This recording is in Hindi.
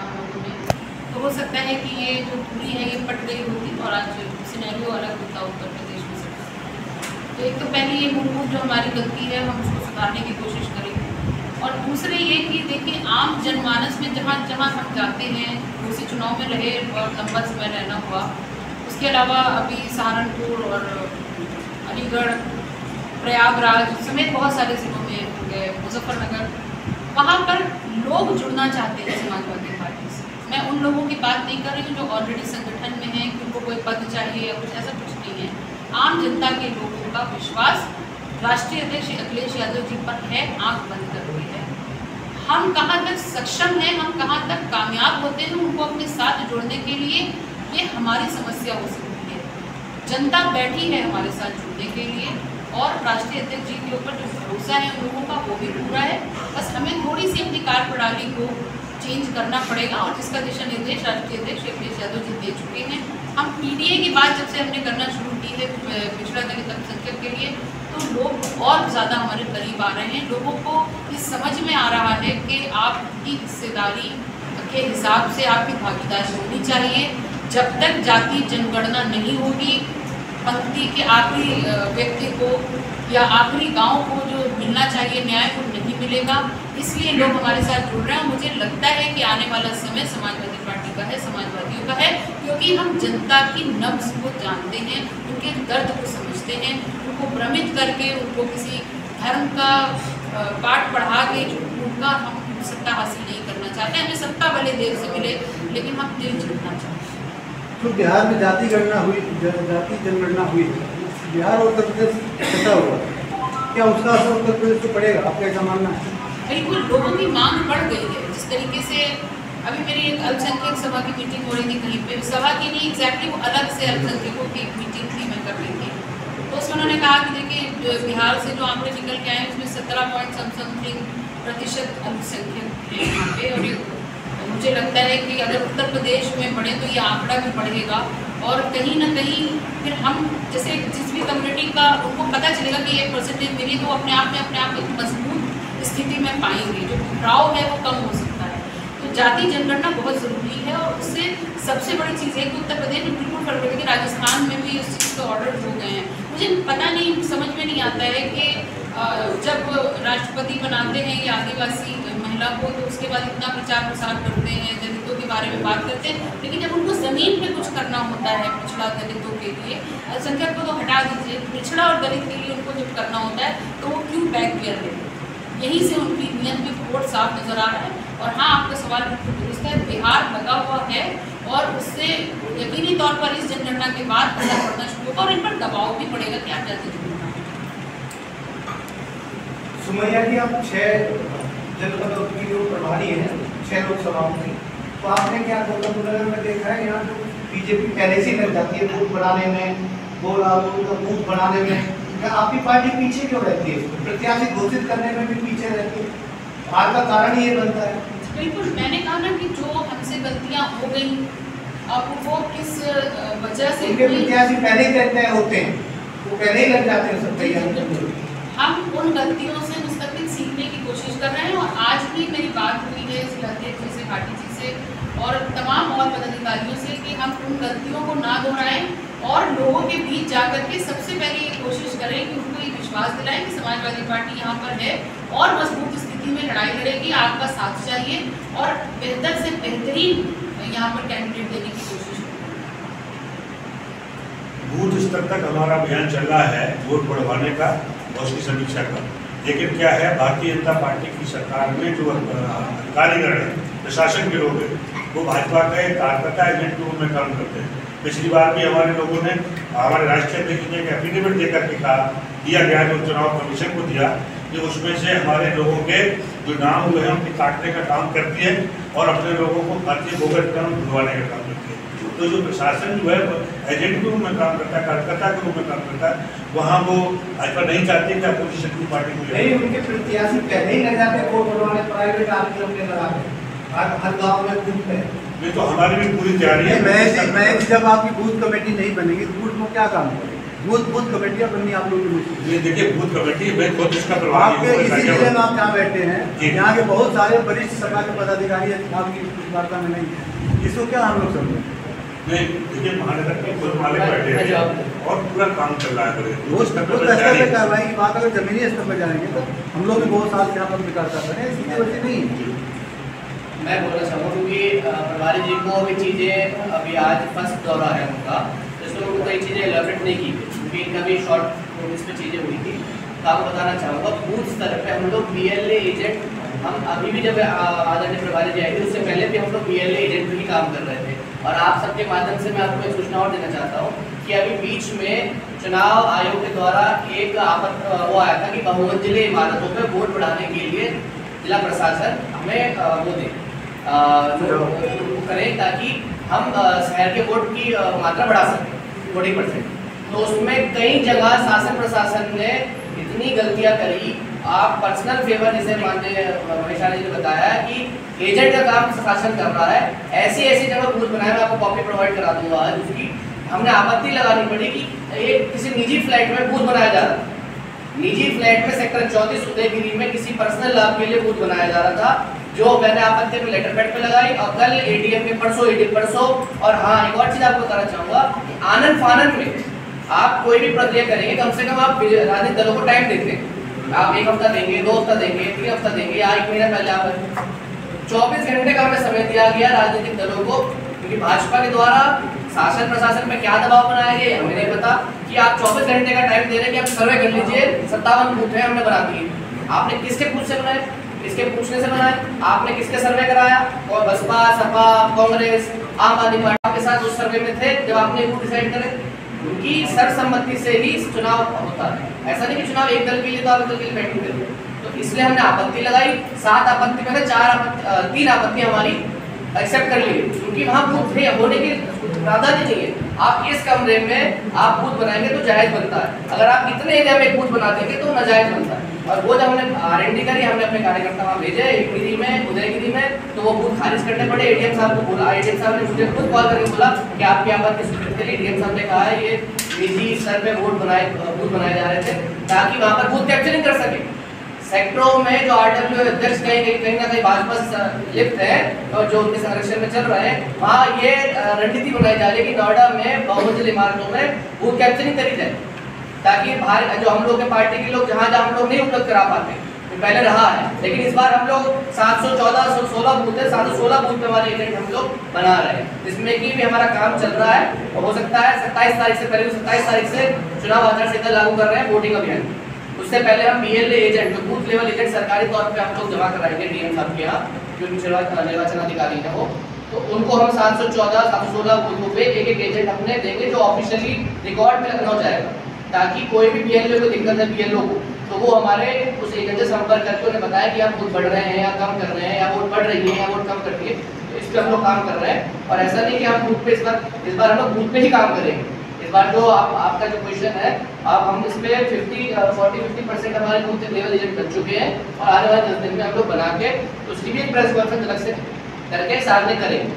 हम लोगों ने, तो हो सकता है कि ये जो दूरी है ये पट गई होती और आज सिनेरियो अलग होता उत्तर प्रदेश में सकता। तो एक तो पहली ये मूलभूत जो हमारी गलती है हम उसको सुधारने की कोशिश करेंगे। और दूसरे ये कि देखिए आम जनमानस में जहाँ जहाँ हम जाते हैं, उसी चुनाव में रहे और लंबा समय रहना हुआ, उसके अलावा अभी सहारनपुर और अलीगढ़, प्रयागराज समेत बहुत सारे ज़िलों में गए, मुजफ्फरनगर, वहाँ पर लोग जुड़ना चाहते हैं समाजवादी पार्टी से। मैं उन लोगों की बात नहीं कर रही हूँ जो ऑलरेडी संगठन में हैं कि उनको कोई पद चाहिए या कुछ, ऐसा कुछ नहीं है। आम जनता के लोगों का विश्वास राष्ट्रीय अध्यक्ष अखिलेश यादव जी पर है, आंख बंद करके है। हम कहाँ तक सक्षम हैं, हम कहाँ तक कामयाब होते हैं उनको अपने साथ जोड़ने के लिए, ये हमारी समस्या हो सकती है। जनता बैठी है हमारे साथ जुड़ने के लिए और राष्ट्रीय अध्यक्ष जी के ऊपर जो भरोसा है उन लोगों का वो भी पूरा है। बस हमें थोड़ी सी अपनी कार्यप्रणाली को चेंज करना पड़ेगा और जिसका दिशा निर्देश राष्ट्रीय अध्यक्ष अखिलेश यादव जी दे चुके हैं। हम पीडीए की बात जब से हमने करना शुरू की है पिछड़ा दलित अल्पसंख्यक के लिए, तो लोग और ज़्यादा हमारे करीब आ रहे हैं। लोगों को इस समझ में आ रहा है कि आपकी हिस्सेदारी के हिसाब से आपकी भागीदारी होनी चाहिए। जब तक जाति जनगणना नहीं होगी, पंक्ति के आखिरी व्यक्ति को या आखिरी गांव को जो मिलना चाहिए न्याय वो नहीं मिलेगा। इसलिए लोग हमारे साथ जुड़ रहे हैं। मुझे लगता है कि आने वाला समय समाजवादी पार्टी का है, समाजवादियों का है, क्योंकि हम जनता की नब्ज को जानते हैं, उनके दर्द को समझते हैं। उनको भ्रमित करके, उनको किसी धर्म का पाठ पढ़ा के उनका हम सत्ता हासिल नहीं करना चाहते। हमें सत्ता भले देर से मिले, लेकिन हम दिल जीतना चाहते हैं। तो बिहार में जाति गणना हुई, जाति जनगणना हुई, बिहार और उत्तर प्रदेश इकट्ठा हुआ, क्या उसका असर उत्तर प्रदेश को पड़ेगा? आपका क्या मानना है? बिल्कुल, लोगों की मांग बढ़ गई है। जिस तरीके से अभी मेरी एक अल्पसंख्यक सभा की मीटिंग हो रही थी कहीं पे, सभा की नहीं एग्जैक्टली वो अलग से अल्पसंख्यकों की मीटिंग थी, मैं कर रही थी, तो उसमें उन्होंने कहा कि देखिए बिहार से जो आंकड़े निकल के आए उसमें 17% अल्पसंख्यक है यहाँ पे। और मुझे लगता है कि अगर उत्तर प्रदेश में बढ़े तो ये आंकड़ा भी बढ़ेगा और कहीं ना कहीं फिर हम जैसे जिस भी कम्युनिटी का उनको पता चलेगा कि 1% मिली तो अपने आप एक मजबूत स्थिति में पाएंगे, जो टकराव है वो कम हो सकता है। तो जाति जनगणना बहुत ज़रूरी है और उससे सबसे बड़ी चीज़ है कि उत्तर प्रदेश में बिल्कुल फर्क पड़ेगा कि राजस्थान में भी उस चीज़ के ऑर्डर हो गए हैं। मुझे पता नहीं, समझ में नहीं आता है कि जब राष्ट्रपति बनाते हैं या आदिवासी महिला को तो उसके बाद इतना प्रचार प्रसार करते हैं, दलितों के बारे में बात करते हैं, लेकिन जब उनको ज़मीन पे कुछ करना होता है पिछड़ा दलितों के लिए, अल्पसंख्यक को तो हटा दीजिए, पिछड़ा और दलित के लिए उनको जब करना होता है तो वो क्यों बैक गियर लेते हैं। यहीं से उनकी नियत में कोड साफ नज़र आ रहा है। और हाँ, आपका सवाल बिल्कुल दुरुस्त है, बिहार लगा हुआ है और उससे यकीनी तौर पर इस जनगणना के बाद असर पड़ना शुरू होगा और इन पर दबाव भी पड़ेगा कि आप जाति जनगणना। सुमैया जी, आप 6 जनपदों की जो प्रभारी हैं, 6 लोकसभाओं की, तो आपने क्या गौतमबुद्ध में देखा है यहाँ जो बीजेपी पहले से लग जाती है बूथ बनाने में, बूथ बनाने में, क्या आपकी पार्टी पीछे क्यों रहती है? प्रत्याशी घोषित करने में भी पीछे रहती है, हार का कारण ये बनता है। बिल्कुल, मैंने कहा ना कि जो हमसे गलतियाँ हो गई, अब वो किस वजह से प्रत्याशी पहले ही तय होते हैं, वो पहले ही लग जाते हैं सब तैयार। हम उन गलतियों से मुस्तकिल सीखने की कोशिश कर रहे हैं और आज भी मेरी बात हुई है जिला अध्यक्ष जी से, पार्टी जी से और तमाम और पदाधिकारियों से कि हम उन गलतियों को ना दोहराएं और लोगों के बीच जाकर के सबसे पहले ये कोशिश करें कि उनको ये विश्वास दिलाएं कि समाजवादी पार्टी यहाँ पर है और मजबूत स्थिति में लड़ाई लड़ेगी, आपका साथ चाहिए और बेहतर से बेहतरीन यहाँ पर कैंडिडेट देने की कोशिश करें। बूथ स्तर तक हमारा अभियान चल रहा है वोट बढ़वाने का और उसकी समीक्षा का। लेकिन क्या है, भारतीय जनता पार्टी की सरकार में जो अधिकारीगण है, प्रशासन के लोग हैं, वो भाजपा के कार्यकर्ता एजेंट के रूप में काम करते हैं। पिछली बार भी हमारे लोगों ने, हमारे राष्ट्रीय अध्यक्ष ने एक एफिडेविट देकर के दिया गया जो चुनाव कमीशन को दिया कि उसमें से हमारे लोगों के जो नाम हुए हैं उनके काटने का काम करती है और अपने लोगों को भारतीय भूगत काम भरवाने का काम करती है। तो जो प्रशासन जो है एजेंट के रूप में काम करता है, कार्यकर्ता के रूप में काम करता है, वहाँ वो भाजपा नहीं चाहती कि अपोजिशन की पार्टी को नहीं, उनके प्रत्याशी पहले ही लग जाते हैं वोट बनवाने, प्राइवेट आदमी अपने लगा हर गाँव में बूथ में। ये तो हमारी भी पूरी तैयारी है। मैं जब आपकी बूथ कमेटी नहीं बनेगी तो बूथ में क्या काम करेंगे? बूथ कमेटियाँ बननी आप लोगों की मुश्किल। ये देखिए बूथ कमेटी मैं खुद इसका प्रभारी आपके हूँ। इसी जिले में आप जहाँ बैठे हैं, जी। यहाँ के बहुत सारे वरिष्ठ सरकार के पदाधिकारी आपकी वार्ता में नहीं है, इसको क्या हम लोग समझें? नहीं देखिए महानगर के खुद मालिक बैठे हैं और पूरा काम चल रहा है। वो स्तर पे कार्रवाई की बात अगर जमीनी स्तर पर जाएंगे तो हम लोग भी बहुत साल से यहाँ पर विकास कर रहे हैं, इसकी वजह नहीं है। मैं बोलना चाहूँगा क्योंकि प्रभारी जी को भी चीज़ें अभी आज फर्स्ट दौरा है उनका, जिसमें उनको कई चीज़ें एलैबोरेट नहीं की क्योंकि इनका भी शॉर्ट नोटिस पे चीज़ें हुई थी। तो आपको बताना चाहूँगा बूथ स्तर पे हम लोग BLA एजेंट, हम अभी भी जब आदरणीय प्रभारी जी आए थे उससे पहले भी हम लोग BLA एजेंट पे ही काम कर रहे थे। और आप सबके माध्यम से मैं आपको एक सूचना और देना चाहता हूँ कि अभी बीच में चुनाव आयोग के द्वारा एक वो आया था कि बहुमंजिले इमारतों पे वोट बढ़ाने के लिए जिला प्रशासन हमें वो दे करें ताकि हम शहर के वोट की मात्रा बढ़ा सकें 40%। तो उसमें कई जगह शासन प्रशासन ने इतनी गलतियां करी। आप पर्सनल फेवर जिसे माननीय महेश जी ने बताया कि एजेंट का काम शासन कर रहा है, ऐसी जगह बूथ बनाया, मैं आपको कॉपी प्रोवाइड करा दूंगा आज उसकी। हमने आपत्ति लगानी पड़ी कि एक किसी निजी फ्लैट में बूथ बनाया जा रहा था, निजी फ्लैट में सेक्टर 34 उदयगिरी में किसी पर्सनल लाभ के लिए बूथ बनाया जा रहा था, जो मैंने आपत्ति में लेटर पैड पे लगाई और कल ADM में परसों। और हाँ एक और चीज़ आपको बताना चाहूँगा, आनंद फानन में आप कोई भी प्रक्रिया करेंगे कम से कम आप राजनीतिक दलों को टाइम देते हैं। आप 1 हफ्ता देंगे, 2 हफ्ता देंगे, 3 हफ्ता देंगे या 1 महीना पहले आप 24 घंटे का हमें समय दिया गया राजनीतिक दलों को, क्योंकि भाजपा के द्वारा शासन प्रशासन में क्या दबाव बनाया गया हमें नहीं पता कि आप 24 घंटे का टाइम दे रहे हैं कि आप सर्वे कर लीजिए। 57 बूथ है हमने बना दिए। आपने किसके पूछ से बनाए, किसके पूछने से बनाए, आपने किसके सर्वे कराया? और बसपा, सपा, कांग्रेस, आम आदमी पार्टी के साथ उस सर्वे में थे जब आपने बूथ डिसाइड करे। उनकी सर्वसम्मति से ही चुनाव होता है, ऐसा नहीं कि चुनाव एक दल के लिए तो आप एक दल के लिए बैठे थे। तो इसलिए हमने आपत्ति लगाई, 7 आपत्ति में से 3 आपत्ति हमारी एक्सेप्ट कर ली, क्योंकि वहाँ बूथ होने की प्रावधान नहीं है। आप इस कमरे में आप बूथ बनाएंगे तो जायज बनता है, अगर आप इतने एरिया में एक बूथ बना देंगे तो नाजायज बनता है। और वो जब हमने R&D करी, हमने अपने कार्यकर्ता वहाँ भेजे गिरी में, उदयगिरी में, तो वो बूथ खारिज करने पड़े। ADM साहब को बोला, ADM साहब ने मुझे खुद कॉल करके बोला कि आपकी आपत्ति स्वीकृत करिए। ADM साहब ने कहा है ये निजी स्तर पे बूथ बनाए जा रहे थे ताकि वहाँ पर बूथ कैप्चरिंग कर सके। सेक्टरों में जो RW अध्यक्ष कहीं ना कहीं भाजपा से लिप्त है और जो उनके संरक्षण में चल रहे हैं, वहाँ ये रणनीति बनाई जा रही है कि नोएडा में बहुमंजिल इमारतों में बूथ कैप्चरिंग करी जाए, ताकि बाहर जो हम लोग के पार्टी के लोग जहाँ हम लोग नहीं उपलब्ध करा पाते, तो पहले रहा है। लेकिन इस बार हम लोग 716 बूथ है, 716 बूथ पे हमारे एजेंट हम लोग बना रहे हैं, जिसमें कि भी हमारा काम चल रहा है। और हो सकता है 27 तारीख से करीब 27 तारीख से चुनाव आचार संहिता लागू कर रहे हैं वोटिंग अभियान। उससे पहले हम BLA एजेंट, जो बूथ लेवल एजेंट सरकारी तौर पे हम लोग जमा कराएंगे DM साहब के यहाँ, जो निर्वाचन अधिकारी है वो, तो उनको हम 714 716 बूथों पे एक एजेंट अपने देंगे जो ऑफिशियली रिकॉर्ड में लखनऊ जाएगा, ताकि कोई भी BLO को दिक्कत है BLO को, तो वो हमारे उस एजेंट से संपर्क करके उन्हें बताया कि आप वोट बढ़ रहे हैं या कम कर रहे हैं, या वोट बढ़ रही है या वोट कम कर रही है। तो इस पर हम लोग काम कर रहे हैं। और ऐसा नहीं कि हम बूथ पे इस बार हम लोग बूथ पे ही काम करेंगे। इस बार जो आपका जो क्वेश्चन है, आप हम इस पे 40-50% हमारे बूथ लेवल एजेंट बन चुके हैं और आने वाले 10 दिन में हम लोग बना के उसकी भी एक प्रेस कॉन्फ्रेंस अलग से करके सामने करेंगे।